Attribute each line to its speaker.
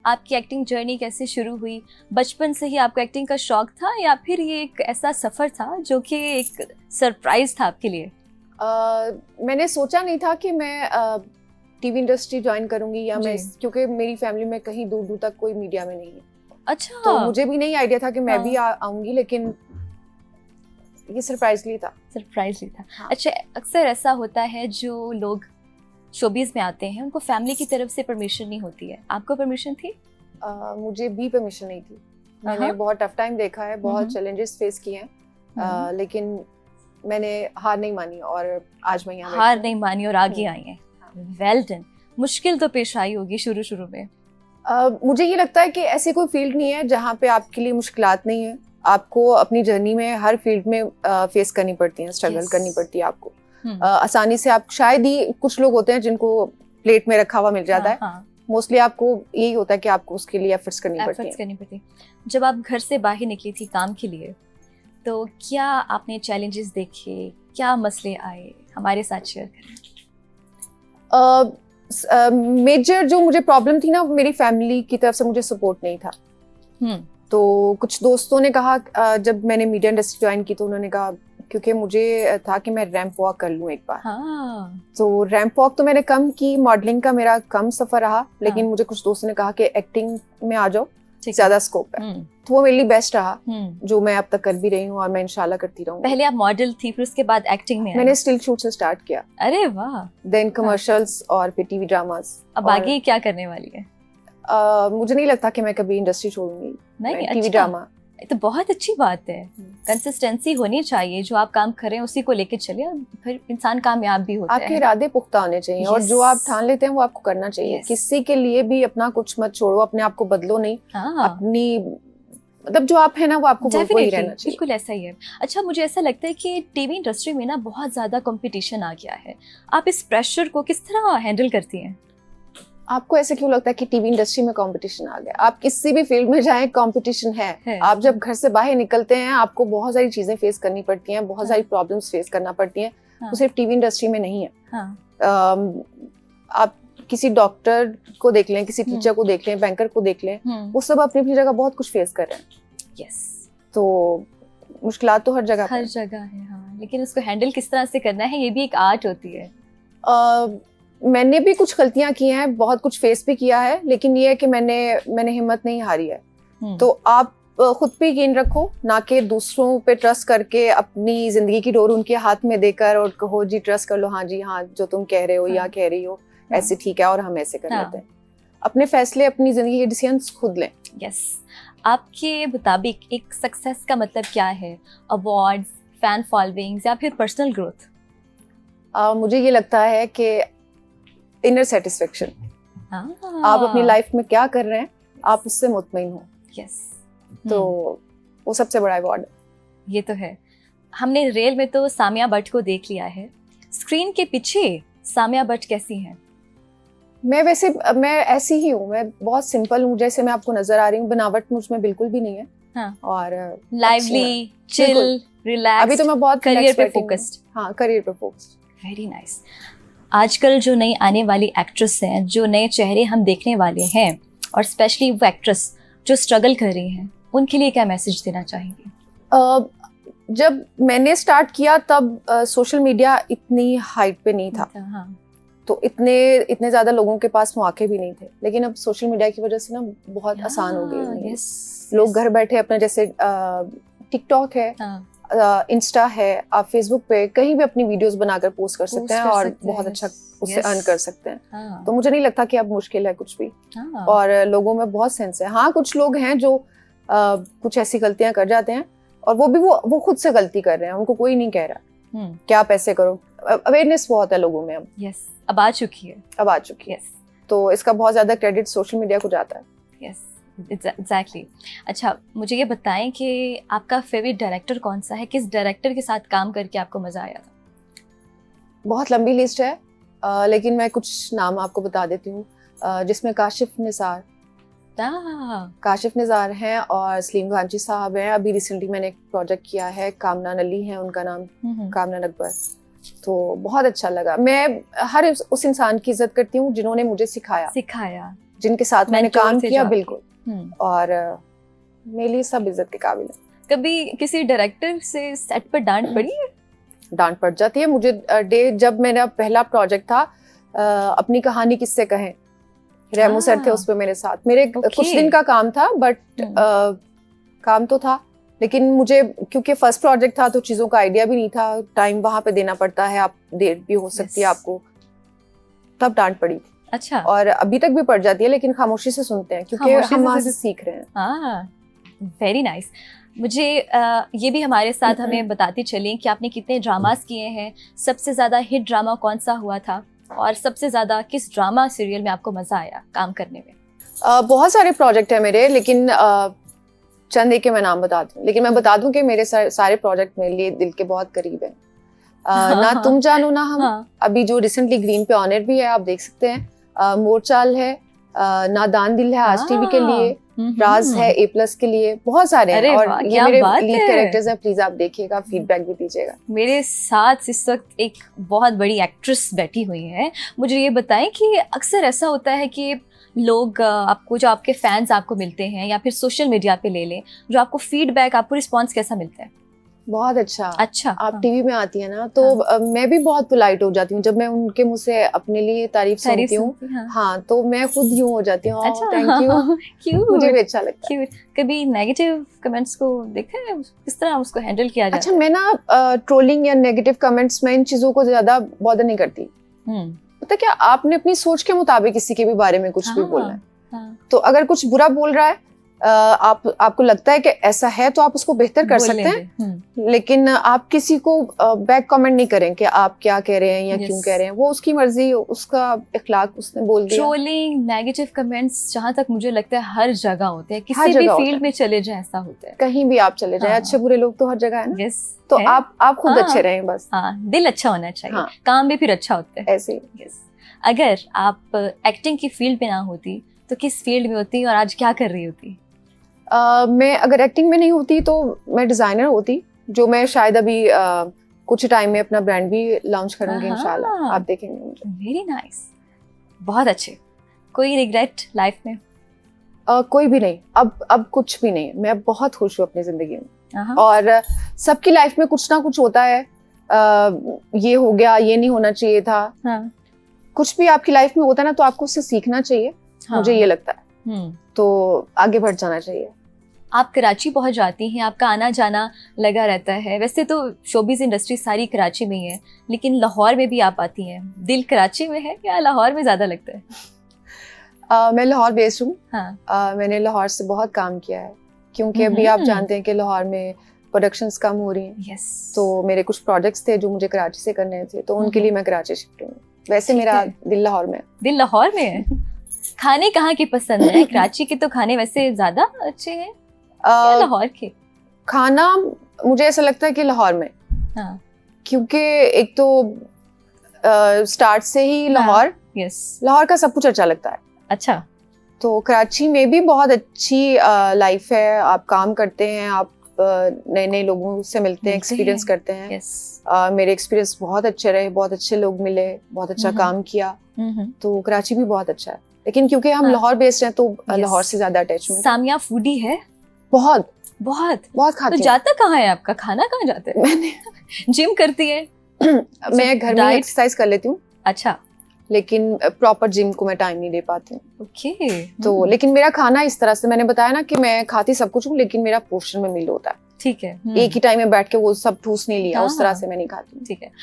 Speaker 1: आपकी acting journey कैसे शुरू हुई? बचपन से ही आपको एक्टिंग का शौक था या फिर ये एक ऐसा सफ़र था जो कि एक सरप्राइज था आपके लिए?
Speaker 2: मैंने सोचा नहीं था कि मैं टीवी इंडस्ट्री ज्वाइन करूंगी या मैं,
Speaker 1: जी।
Speaker 2: क्योंकि मेरी फैमिली में कहीं दूर दूर तक कोई मीडिया में नहीं है,
Speaker 1: अच्छा।
Speaker 2: तो मुझे भी नहीं आइडिया था कि मैं भी
Speaker 1: हाँ।
Speaker 2: आऊंगी, लेकिन ये सरप्राइजली था।
Speaker 1: सरप्राइजली था।
Speaker 2: हाँ।
Speaker 1: अच्छा, अक्सर ऐसा होता है जो लोग शोबिज़ में आते हैं उनको फैमिली की तरफ से परमिशन नहीं होती है। आपको परमिशन थी?
Speaker 2: मुझे भी परमिशन नहीं थी। मैंने
Speaker 1: हाँ।
Speaker 2: बहुत टफ टाइम देखा है, बहुत
Speaker 1: हम्म।
Speaker 2: चैलेंजेस फेस किए हैं,
Speaker 1: हम्म।
Speaker 2: लेकिन मैंने हार नहीं मानी और आज मैं यहाँ
Speaker 1: हार
Speaker 2: बैठी
Speaker 1: नहीं मानी और आगे
Speaker 2: हूँ।
Speaker 1: आई हैं। Well done. मुश्किल तो पेश आई होगी शुरू शुरू में।
Speaker 2: मुझे ये लगता है कि ऐसी कोई फील्ड नहीं है जहाँ पे आपके लिए मुश्किलात नहीं है। आपको अपनी जर्नी में हर फील्ड में फेस करनी पड़ती है, स्ट्रगल
Speaker 1: Yes.
Speaker 2: करनी पड़ती है आपको।
Speaker 1: हम्म।
Speaker 2: आसानी से आप, शायद ही कुछ लोग होते हैं जिनको प्लेट में रखा हुआ मिल जाता है।
Speaker 1: हाँ।
Speaker 2: मोस्टली आपको यही होता है कि आपको उसके लिए एफर्ट्स करनी पड़ती
Speaker 1: एफर्ट्स
Speaker 2: है।
Speaker 1: करनी पड़ती। जब आप घर से बाहर निकली थी काम के लिए, तो क्या आपने चैलेंजेस देखे? क्या मसले आए? हमारे साथ शेयर करें।
Speaker 2: मेजर जो मुझे प्रॉब्लम थी ना, मेरी फैमिली की तरफ से मुझे सपोर्ट नहीं था। तो कुछ दोस्तों ने कहा, जब मैंने मीडिया इंडस्ट्री ज्वाइन की तो उन्होंने कहा, क्योंकि मुझे था कि मैं रैंप वॉक कर लूँ एक बार।
Speaker 1: हाँ।
Speaker 2: तो रैंप वॉक तो मैंने कम की, मॉडलिंग का मेरा कम सफर रहा, लेकिन मुझे कुछ दोस्तों ने कहा कि एक्टिंग में आ जाओ, ज्यादा स्कोप है। तो वो मेरे लिए बेस्ट रहा, जो मैं अब तक कर भी रही हूँ और मैं इंशाल्लाह करती रहूँ।
Speaker 1: पहले आप मॉडल थी, फिर उसके बाद एक्टिंग में
Speaker 2: मैंने स्टिल शूट से स्टार्ट किया।
Speaker 1: अरे वाह।
Speaker 2: देन कमर्शियल्स और फिर टीवी ड्रामास।
Speaker 1: अब आगे क्या करने वाली है?
Speaker 2: मुझे नहीं लगता कि मैं कभी इंडस्ट्री छोड़ूंगी।
Speaker 1: नहीं,
Speaker 2: टीवी ड्रामा
Speaker 1: तो बहुत अच्छी बात है। कंसिस्टेंसी होनी चाहिए, जो आप काम कर रहे हैं उसी को लेके चलिए और फिर इंसान कामयाब भी होता है।
Speaker 2: आपके इरादे पुख्ता होने चाहिए और जो आप ठान लेते हैं वो आपको करना चाहिए। किसी के लिए भी अपना कुछ मत छोड़ो, अपने आप को बदलो नहीं। अपनी, मतलब जो आप है ना वो आपको वही रहना चाहिए।
Speaker 1: बिल्कुल ऐसा ही है। अच्छा, मुझे ऐसा लगता है कि टीवी इंडस्ट्री में ना बहुत ज्यादा कंपटीशन आ गया है। आप इस प्रेशर को किस तरह हैंडल करती हैं?
Speaker 2: आपको ऐसे क्यों लगता है कि टीवी इंडस्ट्री में कंपटीशन आ गया? आप किसी भी फील्ड में जाएं, कंपटीशन है। आप जब घर से बाहर निकलते हैं आपको बहुत सारी चीजें फेस करनी पड़ती हैं, बहुत सारी प्रॉब्लम्स फेस करना पड़ती हैं। वो सिर्फ टीवी इंडस्ट्री में नहीं है। आप किसी डॉक्टर को देख लें, किसी टीचर को देख लें, बैंकर को देख लें, वो सब अपनी अपनी जगह बहुत कुछ फेस कर रहे हैं। तो मुश्किलात तो हर जगह
Speaker 1: है। हाँ, लेकिन उसको हैंडल किस तरह से करना है, ये भी एक आर्ट होती है।
Speaker 2: मैंने भी कुछ गलतियां की हैं, बहुत कुछ फेस भी किया है, लेकिन ये है कि मैंने हिम्मत नहीं हारी है। तो आप खुद पे यकीन रखो, ना कि दूसरों पे ट्रस्ट करके अपनी जिंदगी की डोर उनके हाथ में देकर और कहो जी ट्रस्ट कर लो, हाँ जी हाँ जो तुम कह रहे हो या कह रही हो ऐसे ठीक है और हम ऐसे कर लेते हैं। अपने फैसले, अपनी जिंदगी के डिसीजंस खुद लें।
Speaker 1: यस। आपके मुताबिक एक सक्सेस का मतलब क्या है? अवार्ड्स, फैन फॉलोइंग्स या फिर पर्सनल ग्रोथ?
Speaker 2: मुझे ये लगता है कि इनर सेटिस्फेक्शन। आप अपनी लाइफ में क्या कर रहे हैं, आप उससे मुतमईन हो। तो वो सबसे बड़ा अवार्ड है। ये
Speaker 1: तो है। हमने रियल में तो सामिया भट्ट को देख लिया है, स्क्रीन के पीछे सामिया भट्ट कैसी हैं?
Speaker 2: मैं ऐसी ही हूँ, मैं बहुत सिंपल हूँ, जैसे मैं आपको नजर आ रही हूँ। बनावट मुझ में बिल्कुल भी नहीं है। और
Speaker 1: लाइवली, चिल, रिलैक्स।
Speaker 2: अभी तो मैं बहुत
Speaker 1: करियर पे फोकस्ड।
Speaker 2: हाँ, करियर पे फोकस्ड।
Speaker 1: Very nice. आजकल जो नई आने वाली एक्ट्रेस हैं, जो नए चेहरे हम देखने वाले हैं, और स्पेशली वो एक्ट्रेस जो स्ट्रगल कर रही हैं, उनके लिए क्या मैसेज देना चाहेंगे?
Speaker 2: जब मैंने स्टार्ट किया तब सोशल मीडिया इतनी हाइट पे नहीं था। तो इतने ज्यादा लोगों के पास मौके भी नहीं थे, लेकिन अब सोशल मीडिया की वजह से ना बहुत आसान हो गई। लोग घर बैठे अपना, जैसे टिकटॉक है, इंस्टा है, आप फेसबुक पे कहीं भी अपनी वीडियोस बनाकर पोस्ट कर सकते हैं और बहुत अच्छा उससे अर्न कर सकते हैं। तो मुझे नहीं लगता कि अब मुश्किल है कुछ भी। और लोगों में बहुत सेंस है। हाँ, कुछ लोग हैं जो कुछ ऐसी गलतियां कर जाते हैं और वो खुद से गलती कर रहे हैं, उनको कोई नहीं कह रहा कि आप ऐसे करो। अवेयरनेस बहुत है लोगों में
Speaker 1: अब आ चुकी है।
Speaker 2: तो इसका बहुत ज्यादा क्रेडिट सोशल मीडिया को जाता है।
Speaker 1: एग्जैक्टली। अच्छा, मुझे ये बताएं कि आपका फेवरेट डायरेक्टर कौन सा है? किस डायरेक्टर के साथ काम करके आपको मजा आया था?
Speaker 2: बहुत लंबी लिस्ट है, लेकिन मैं कुछ नाम आपको बता देती हूँ, जिसमें काशिफ निज़ार हैं और सलीम गांची साहब हैं। अभी रिसेंटली मैंने एक प्रोजेक्ट किया है, कामना नली है उनका नाम, कामना नकबर। तो बहुत अच्छा लगा। मैं हर उस इंसान की इज्जत करती हूँ जिन्होंने मुझे सिखाया। जिनके साथ मैंने
Speaker 1: Mentor
Speaker 2: काम
Speaker 1: थे
Speaker 2: किया,
Speaker 1: जो आपके।
Speaker 2: बिल्कुल। और मेरे लिए सब इज्जत के काबिल है।
Speaker 1: कभी किसी डायरेक्टर से सेट पर डांट पड़ी है?
Speaker 2: डांट पड़ जाती है मुझे। डे जब मेरा पहला प्रोजेक्ट था, अपनी कहानी किससे कहें, रेमो सर थे उस पे मेरे साथ। मेरे कुछ दिन का काम था, बट काम तो था, लेकिन मुझे क्योंकि फर्स्ट प्रोजेक्ट था तो चीज़ों का आइडिया भी नहीं था, टाइम वहाँ पे देना पड़ता है, आप देर भी हो सकती है आपको, तब डांट पड़ी थी।
Speaker 1: अच्छा।
Speaker 2: और अभी तक भी पड़ जाती है, लेकिन खामोशी से सुनते हैं क्योंकि हम वहाँ से सीख रहे हैं।
Speaker 1: हाँ, वेरी नाइस। मुझे ये भी हमारे साथ हमें बताती चलें कि आपने कितने ड्रामास किए हैं, सबसे ज़्यादा हिट ड्रामा कौन सा हुआ था, और सबसे ज़्यादा किस ड्रामा सीरियल में आपको मज़ा आया काम करने में?
Speaker 2: बहुत सारे प्रोजेक्ट है मेरे, लेकिन चंद एक के मैं नाम बता दूं, लेकिन मैं बता दूं कि मेरे सारे प्रोजेक्ट मेरे लिए दिल के बहुत करीब हैं। ना तुम जानो ना हम, अभी जो रिसेंटली ग्रीन पे ऑनर भी है, आप देख सकते हैं। मोरचाल है, नादान दिल है आज टीवी के लिए, राज है A+ के लिए, बहुत सारे हैं। और ये मेरे लीड कैरेक्टर्स हैं, प्लीज आप देखिएगा, फीडबैक भी दीजिएगा।
Speaker 1: मेरे साथ इस वक्त एक बहुत बड़ी एक्ट्रेस बैठी हुई है। मुझे ये बताएं कि अक्सर ऐसा होता है कि लोग आपको, जो आपके फैंस आपको मिलते हैं या फिर सोशल मीडिया पे ले लें, जो आपको फीडबैक, आपको रिस्पॉन्स कैसा मिलता है?
Speaker 2: बहुत अच्छा।
Speaker 1: अच्छा।
Speaker 2: आप टीवी में आती है ना, तो मैं भी बहुत पोलाइट हो जाती हूँ जब मैं उनके मुंह से अपने लिए तारीफ सुनती हूँ। हाँ, तो मैं खुद यूं हो जाती हूँ।
Speaker 1: अच्छा,
Speaker 2: थैंक यू।
Speaker 1: क्यूट,
Speaker 2: मुझे भी अच्छा लगता है।
Speaker 1: कभी नेगेटिव कमेंट्स को देखा है, किस तरह उसको हैंडल किया जाता है?
Speaker 2: अच्छा, मैं ना ट्रोलिंग या नेगेटिव कमेंट्स में इन चीजों को ज्यादा बॉदर नहीं करती। पता क्या, आपने अपनी सोच के मुताबिक किसी के भी बारे में कुछ भी बोलना है। तो अगर कुछ बुरा बोल रहा है, आपको लगता है कि ऐसा है, तो आप उसको बेहतर कर सकते हैं, लेकिन आप किसी को बैक कमेंट नहीं करें कि आप क्या कह रहे हैं या क्यों कह रहे हैं। वो उसकी मर्जी, उसका इखलाक, उसने बोल दिया।
Speaker 1: ट्रोलिंग, नेगेटिव कमेंट्स, जहाँ तक मुझे लगता है हर जगह होते हैं, किसी भी फील्ड में चले जाए ऐसा होता है।
Speaker 2: कहीं भी आप चले जाए, अच्छे बुरे लोग तो हर जगह है ना। तो आप खुद अच्छे रहें बस।
Speaker 1: दिल अच्छा होना चाहिए, काम भी फिर अच्छा होता है।
Speaker 2: ऐसे ही।
Speaker 1: अगर आप एक्टिंग की फील्ड में ना होती तो किस फील्ड में होती और आज क्या कर रही होती?
Speaker 2: मैं अगर एक्टिंग में नहीं होती तो मैं डिज़ाइनर होती, जो मैं शायद अभी कुछ टाइम में अपना ब्रांड भी लॉन्च करूंगी इंशाल्लाह। आप देखेंगे मुझे।
Speaker 1: वेरी नाइस, बहुत अच्छे। कोई रिग्रेट लाइफ में?
Speaker 2: कोई भी नहीं, अब कुछ भी नहीं। मैं बहुत खुश हूँ अपनी जिंदगी में। और सबकी लाइफ में कुछ ना कुछ होता है, ये हो गया, ये नहीं होना चाहिए था। कुछ भी आपकी लाइफ में होता है ना, तो आपको उससे सीखना चाहिए। मुझे ये लगता है, तो आगे बढ़ जाना चाहिए।
Speaker 1: आप कराची पहुंच जाती हैं, आपका आना जाना लगा रहता है। वैसे तो शोबिज़ इंडस्ट्री सारी कराची में ही है, लेकिन लाहौर में भी आप आती हैं। दिल कराची में है या लाहौर में ज़्यादा लगता है?
Speaker 2: मैं लाहौर बेस्ड हूँ। मैंने लाहौर से बहुत काम किया है, क्योंकि अभी आप जानते हैं कि लाहौर में प्रोडक्शंस कम हो रही हैं। तो मेरे कुछ प्रोजेक्ट्स थे जो मुझे कराची से करने थे, तो उनके लिए मैं कराची शिफ्ट हुई। वैसे मेरा दिल लाहौर में है।
Speaker 1: दिल लाहौर में है। खाने कहाँ के पसंद है? कराची के तो खाने वैसे ज्यादा अच्छे हैं या लाहौर के? खाना
Speaker 2: मुझे ऐसा लगता है कि लाहौर में। क्योंकि एक तो स्टार्ट से ही लाहौर, लाहौर का सब कुछ अच्छा लगता है।
Speaker 1: अच्छा।
Speaker 2: तो कराची में भी बहुत अच्छी लाइफ है, आप काम करते हैं, आप नए नए लोगों से मिलते हैं, एक्सपीरियंस करते हैं। मेरे एक्सपीरियंस बहुत अच्छे रहे, बहुत अच्छे लोग मिले, बहुत अच्छा काम किया। तो कराची भी बहुत अच्छा है, लेकिन क्योंकि हम लाहौर बेस्ड हैं तो लाहौर से ज्यादा अटैचमेंट।
Speaker 1: सामिया फूडी है? बहुत
Speaker 2: बहुत बहुत खाती।
Speaker 1: तो जाता कहाँ है आपका खाना? कहाँ जाते हैं? मैंने जिम करती है?
Speaker 2: मैं घर में एक्सरसाइज कर लेती हूँ।
Speaker 1: अच्छा।
Speaker 2: लेकिन प्रॉपर जिम को मैं टाइम नहीं दे पाती हूँ।
Speaker 1: ओके।
Speaker 2: तो लेकिन मेरा खाना इस तरह से, मैंने बताया ना कि मैं खाती सब कुछ हूँ, लेकिन मेरा पोर्शन में मील होता है।
Speaker 1: ठीक है।
Speaker 2: एक ही टाइम में बैठ के वो सब ठूस नहीं लिया, उस तरह से मैं नहीं खाती।
Speaker 1: ठीक है।